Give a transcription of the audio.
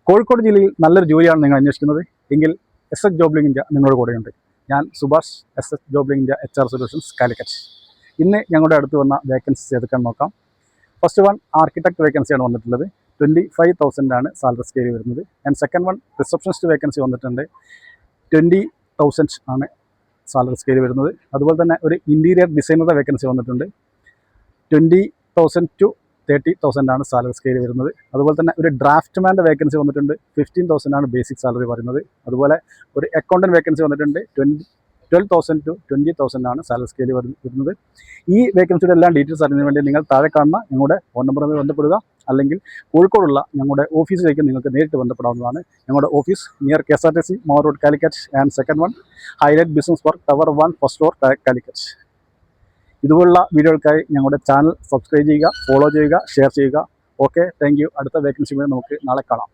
കോഴിക്കോട് ജില്ലയിൽ നല്ലൊരു ജോലിയാണ് നിങ്ങൾ അന്വേഷിക്കുന്നത് എങ്കിൽ S S job link India നിങ്ങളുടെ കൂടെയുണ്ട്. ഞാൻ Subhash, S S job link India HR solutions Calicut. ഇന്ന് ഞങ്ങളുടെ അടുത്ത് വന്ന വേക്കൻസീസ് ഏതൊക്കെ നോക്കാം. ഫസ്റ്റ് വൺ ആർക്കിടെക്ട് വേക്കൻസിയാണ് വന്നിട്ടുള്ളത്. 25,000 ആണ് സാലറി സ്കെയിൽ വരുന്നത്. And second one receptionist vacancy വന്നിട്ടുണ്ട്. 20,000 ആണ് സാലറി സ്കെയിൽ വരുന്നത്. അതുപോലെ തന്നെ ഒരു ഇൻറ്റീരിയർ ഡിസൈനറുടെ വേക്കൻസി വന്നിട്ടുണ്ട്. 20,000 to 30,000 ആണ് സാലറി സ്കെയിൽ വരുന്നത്. അതുപോലെ തന്നെ ഒരു ഡ്രാഫ്റ്റ്മാൻ്റെ വേക്കൻസി വന്നിട്ടുണ്ട്. 15,000 ആണ് ബേസിക് സാലറി പറയുന്നത്. അതുപോലെ ഒരു അക്കൗണ്ടൻറ്റ് വേക്കൻസി വന്നിട്ടുണ്ട്. 12,000 to 20,000 ആണ് സാലറി സ്കെയിൽ വരുന്നത്. ഈ വേക്കൻസിയുടെ എല്ലാം ഡീറ്റെയിൽസ് അറിയുന്നതിന് വേണ്ടി നിങ്ങൾ താഴെ കാണുന്ന ഞങ്ങളുടെ ഫോൺ നമ്പറുമായി ബന്ധപ്പെടുക, അല്ലെങ്കിൽ കോഴിക്കോടുള്ള ഞങ്ങളുടെ ഓഫീസിലേക്ക് നിങ്ങൾക്ക് നേരിട്ട് ബന്ധപ്പെടാവുന്നതാണ്. ഞങ്ങളുടെ office near KSRTC more road Calicut and second one highlight business park tower 1 first floor Calicut. ഇതുപോലുള്ള വീഡിയോകൾക്കായി ഞങ്ങളുടെ ചാനൽ സബ്സ്ക്രൈബ് ചെയ്യുക, ഫോളോ ചെയ്യുക, ഷെയർ ചെയ്യുക. Okay, thank you. അടുത്ത വേക്കൻസിയുമായി നമുക്ക് നാളെ കാണാം.